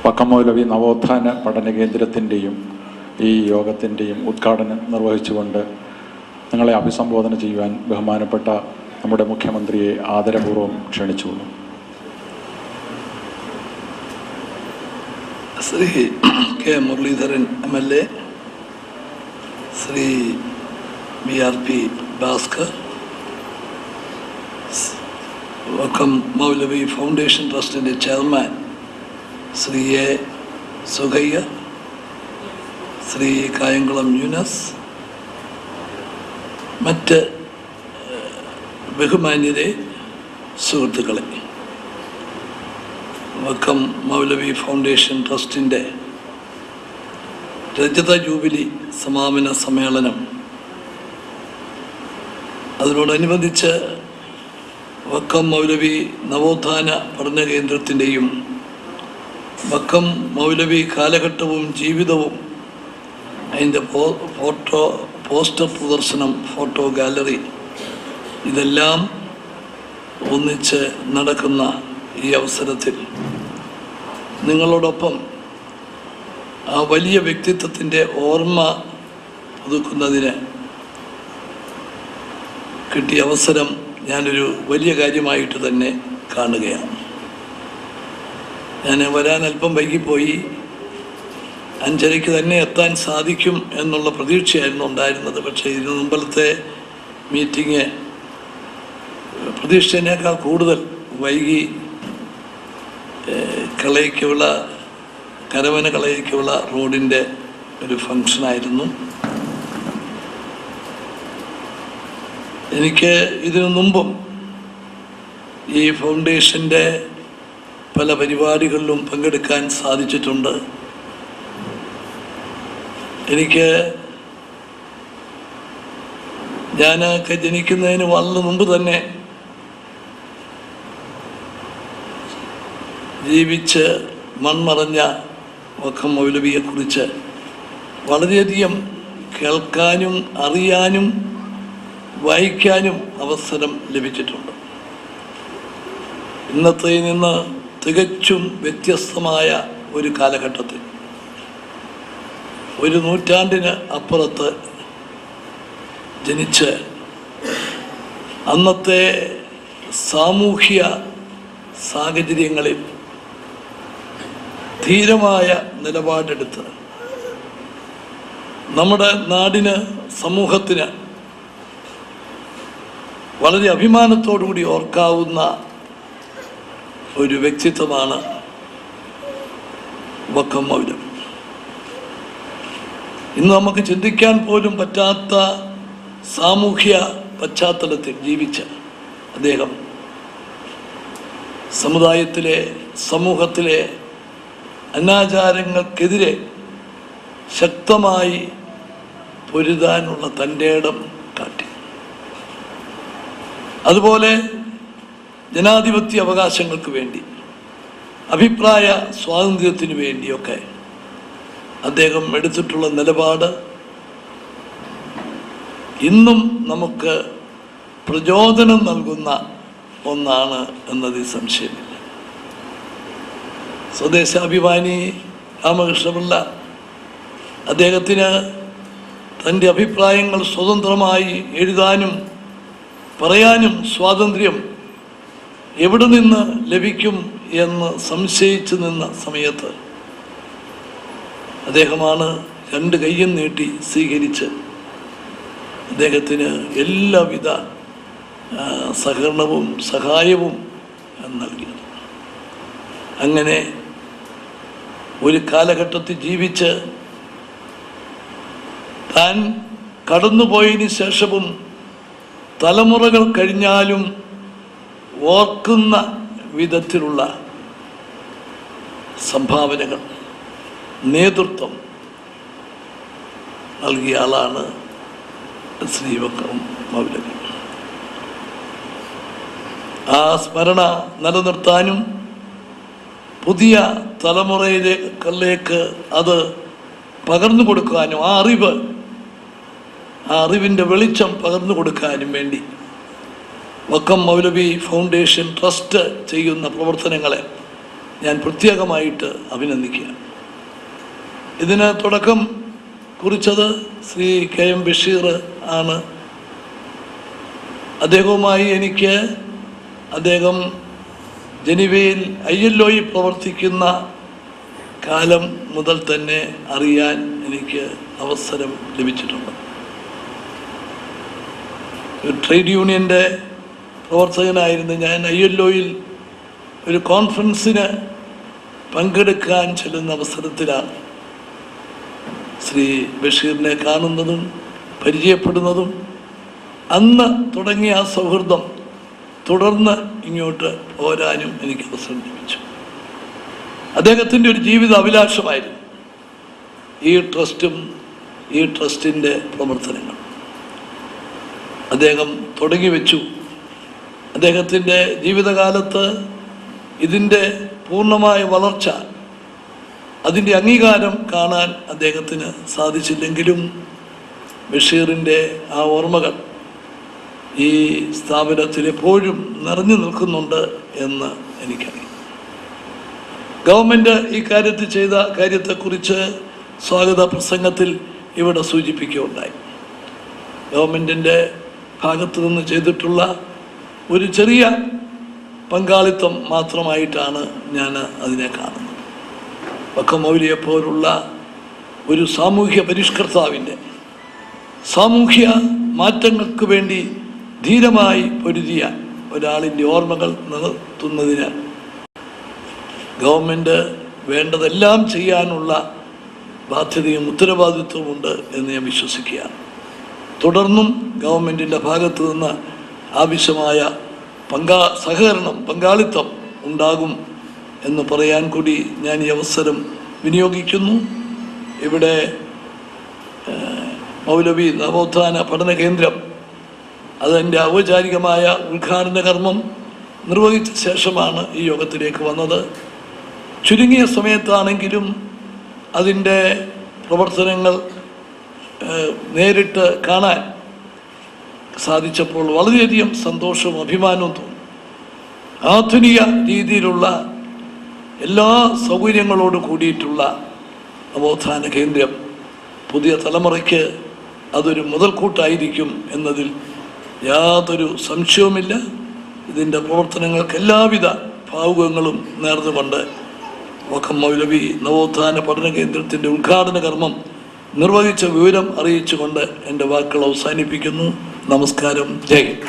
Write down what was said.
വക്കം മൗലവി നവോത്ഥാന പഠന കേന്ദ്രത്തിൻ്റെയും ഈ യോഗത്തിൻ്റെയും ഉദ്ഘാടനം നിർവഹിച്ചുകൊണ്ട് നിങ്ങളെ അഭിസംബോധന ചെയ്യുവാൻ ബഹുമാനപ്പെട്ട നമ്മുടെ മുഖ്യമന്ത്രിയെ ആദരപൂർവ്വം ക്ഷണിച്ചുകൊള്ളും. Shri K Muraleedharan MLA, Shri BRP Bhaskar, Vakkom Moulavi foundation ട്രസ്റ്റിൻ്റെ ചെയർമാൻ ശ്രീ A. സുഖയ്യ, ശ്രീ കായംകുളം യൂനസ്, മറ്റ് ബഹുമാന്യരെ, സുഹൃത്തുക്കളെ, വക്കം മൗലവി ഫൗണ്ടേഷൻ ട്രസ്റ്റിൻ്റെ രജത ജൂബിലി സമാപന സമ്മേളനം, അതിനോടനുബന്ധിച്ച് വക്കം മൗലവി നവോത്ഥാന പഠന കേന്ദ്രത്തിൻ്റെയും വക്കം മൗലവി കാലഘട്ടവും ജീവിതവും അതിൻ്റെ പോസ്റ്റർ പ്രദർശനം, ഫോട്ടോ ഗാലറി, ഇതെല്ലാം ഒന്നിച്ച് നടക്കുന്ന ഈ അവസരത്തിൽ നിങ്ങളോടൊപ്പം ആ വലിയ വ്യക്തിത്വത്തിൻ്റെ ഓർമ്മ പുതുക്കുന്നതിന് കിട്ടിയ അവസരം ഞാനൊരു വലിയ കാര്യമായിട്ട് തന്നെ കാണുകയാണ്. ഞാൻ വരാൻ അല്പം വൈകിപ്പോയി. 5:30 തന്നെ എത്താൻ സാധിക്കും എന്നുള്ള പ്രതീക്ഷയായിരുന്നു ഉണ്ടായിരുന്നത്. പക്ഷേ ഇതിനു മുമ്പത്തെ മീറ്റിംഗ് പ്രതീക്ഷിച്ചതിനേക്കാൾ കൂടുതൽ വൈകി. കരവന കളയ്ക്കുള്ള റോഡിൻ്റെ ഒരു ഫങ്ഷനായിരുന്നു. എനിക്ക് ഇതിനു മുമ്പും ഈ ഫൗണ്ടേഷൻ്റെ പല പരിപാടികളിലും പങ്കെടുക്കാൻ സാധിച്ചിട്ടുണ്ട്. ഞാനൊക്കെ ജനിക്കുന്നതിന് വളരെ മുമ്പ് തന്നെ ജീവിച്ച് മൺമറഞ്ഞ വക്കം മൗലവിയെക്കുറിച്ച് വളരെയധികം കേൾക്കാനും അറിയാനും വായിക്കാനും അവസരം ലഭിച്ചിട്ടുണ്ട്. ഇന്നത്തെ നിന്ന് തികച്ചും വ്യത്യസ്തമായ ഒരു കാലഘട്ടത്തിൽ, ഒരു നൂറ്റാണ്ടിന് അപ്പുറത്ത് ജനിച്ച് അന്നത്തെ സാമൂഹ്യ സാഹചര്യങ്ങളിൽ ധീരമായ നിലപാടെടുത്ത് നമ്മുടെ നാടിന്, സമൂഹത്തിന് വളരെ അഭിമാനത്തോടുകൂടി ഓർക്കാവുന്ന ഒരു വ്യക്തിത്വമാണ് വക്കം മൗലവി. ഇന്ന് നമുക്ക് ചിന്തിക്കാൻ പോലും പറ്റാത്ത സാമൂഹ്യ പശ്ചാത്തലത്തിൽ ജീവിച്ച അദ്ദേഹം സമൂഹത്തിലെ അനാചാരങ്ങൾക്കെതിരെ ശക്തമായി പൊരുതാനുള്ള തൻ്റെ ഇടം കാട്ടി. അതുപോലെ ജനാധിപത്യ അവകാശങ്ങൾക്ക് വേണ്ടി, അഭിപ്രായ സ്വാതന്ത്ര്യത്തിന് വേണ്ടിയൊക്കെ അദ്ദേഹം എടുത്തിട്ടുള്ള നിലപാട് ഇന്നും നമുക്ക് പ്രചോദനം നൽകുന്ന ഒന്നാണ് എന്നതിൽ സംശയമില്ല. സ്വദേശാഭിമാനി രാമകൃഷ്ണപിള്ള അദ്ദേഹത്തിന് തൻ്റെ അഭിപ്രായങ്ങൾ സ്വതന്ത്രമായി എഴുതാനും പറയാനും സ്വാതന്ത്ര്യം എവിടെ നിന്ന് ലഭിക്കും എന്ന് സംശയിച്ചു നിന്ന സമയത്ത് അദ്ദേഹമാണ് 2 കൈയും നീട്ടി സ്വീകരിച്ച് അദ്ദേഹത്തിന് എല്ലാവിധ സഹകരണവും സഹായവും നൽകിയത്. അങ്ങനെ ഒരു കാലഘട്ടത്തിൽ ജീവിച്ച് താൻ കടന്നുപോയതിന് ശേഷവും തലമുറകൾ കഴിഞ്ഞാലും ഓർക്കുന്ന വിധത്തിലുള്ള സംഭാവനകൾ, നേതൃത്വം നൽകിയ ആളാണ് ശ്രീ വക്കം മൗലവി. ആ സ്മരണ നിലനിർത്താനും പുതിയ തലമുറയിലേക്ക് അത് പകർന്നു കൊടുക്കാനും, ആ അറിവിൻ്റെ വെളിച്ചം പകർന്നു കൊടുക്കാനും വേണ്ടി വക്കം മൗലവി ഫൗണ്ടേഷൻ ട്രസ്റ്റ് ചെയ്യുന്ന പ്രവർത്തനങ്ങളെ ഞാൻ പ്രത്യേകമായിട്ട് അഭിനന്ദിക്കുകയാണ്. ഇതിന് തുടക്കം കുറിച്ചത് ശ്രീ KM ബഷീർ ആണ്. അദ്ദേഹവുമായി എനിക്ക് അദ്ദേഹം ജനീവയിൽ ILO പ്രവർത്തിക്കുന്ന കാലം മുതൽ തന്നെ അറിയാൻ എനിക്ക് അവസരം ലഭിച്ചിട്ടുണ്ട്. ഒരു ട്രേഡ് യൂണിയൻ്റെ പ്രവർത്തകനായിരുന്നു ഞാൻ. ILO ഒരു കോൺഫറൻസിന് പങ്കെടുക്കാൻ ചെല്ലുന്ന അവസരത്തിലാണ് ശ്രീ ബഷീറിനെ കാണുന്നതും പരിചയപ്പെടുന്നതും. അന്ന് തുടങ്ങിയ ആ സൗഹൃദം തുടർന്ന് ഇങ്ങോട്ട് പോരാനും എനിക്ക് അവസരം ലഭിച്ചു. അദ്ദേഹത്തിൻ്റെ ഒരു ജീവിത അഭിലാഷമായിരുന്നു ഈ ട്രസ്റ്റും ഈ ട്രസ്റ്റിൻ്റെ പ്രവർത്തനങ്ങൾ. അദ്ദേഹം തുടങ്ങി വെച്ചു. അദ്ദേഹത്തിൻ്റെ ജീവിതകാലത്ത് ഇതിൻ്റെ പൂർണ്ണമായ വളർച്ച, അതിൻ്റെ അംഗീകാരം കാണാൻ അദ്ദേഹത്തിന് സാധിച്ചില്ലെങ്കിലും ബഷീറിൻ്റെ ആ ഓർമ്മകൾ ഈ സ്ഥാപനത്തിൽ എപ്പോഴും നിറഞ്ഞു നിൽക്കുന്നുണ്ട് എന്ന് എനിക്കറിയാം. ഗവൺമെൻറ് ഈ കാര്യത്തിൽ ചെയ്ത കാര്യത്തെക്കുറിച്ച് സ്വാഗത പ്രസംഗത്തിൽ ഇവിടെ സൂചിപ്പിക്കുകയുണ്ടായി. ഗവൺമെൻറ്റിൻ്റെ ഭാഗത്തു നിന്ന് ചെയ്തിട്ടുള്ള ഒരു ചെറിയ പങ്കാളിത്തം മാത്രമായിട്ടാണ് ഞാൻ അതിനെ കാണുന്നത്. വക്കം മൗലവിയെപ്പോലുള്ള ഒരു സാമൂഹ്യ പരിഷ്കർത്താവിൻ്റെ സാമൂഹ്യ മാറ്റങ്ങൾക്ക് വേണ്ടി ധീരമായി പൊരുതിയ ഒരാളിൻ്റെ ഓർമ്മകൾ നിലനിർത്തുന്നതിന് ഗവൺമെൻറ് വേണ്ടതെല്ലാം ചെയ്യാനുള്ള ബാധ്യതയും ഉത്തരവാദിത്വമുണ്ട് എന്ന് ഞാൻ വിശ്വസിക്കുകയാണ്. തുടർന്നും ഗവൺമെൻറ്റിൻ്റെ ഭാഗത്തു നിന്ന് ആവശ്യമായ സഹകരണം, പങ്കാളിത്തം ഉണ്ടാകും എന്ന് പറയാൻ കൂടി ഞാൻ ഈ അവസരം വിനിയോഗിക്കുന്നു. ഇവിടെ മൗലവി നവോത്ഥാന പഠന കേന്ദ്രം അതിൻ്റെ ഔപചാരികമായ ഉദ്ഘാടന കർമ്മം നിർവഹിച്ച ശേഷമാണ് ഈ യോഗത്തിലേക്ക് വന്നത്. ചുരുങ്ങിയ സമയത്താണെങ്കിലും അതിൻ്റെ പ്രവർത്തനങ്ങൾ നേരിട്ട് കാണാൻ സാധിച്ചപ്പോൾ വളരെയധികം സന്തോഷവും അഭിമാനവും തോന്നി. ആധുനിക രീതിയിലുള്ള എല്ലാ സൗകര്യങ്ങളോട് കൂടിയിട്ടുള്ള നവോത്ഥാന കേന്ദ്രം പുതിയ തലമുറയ്ക്ക് അതൊരു മുതൽക്കൂട്ടായിരിക്കും എന്നതിൽ യാതൊരു സംശയവുമില്ല. ഇതിൻ്റെ പ്രവർത്തനങ്ങൾക്ക് എല്ലാവിധ ഭാവുകങ്ങളും നേർന്നുകൊണ്ട് വക്കം മൗലവി നവോത്ഥാന പഠന കേന്ദ്രത്തിൻ്റെ ഉദ്ഘാടന കർമ്മം നിർവഹിച്ച വിവരം അറിയിച്ചുകൊണ്ട് എൻ്റെ വാക്കുകൾ അവസാനിപ്പിക്കുന്നു. നമസ്കാരം. ജയ് ഹിന്ദ്.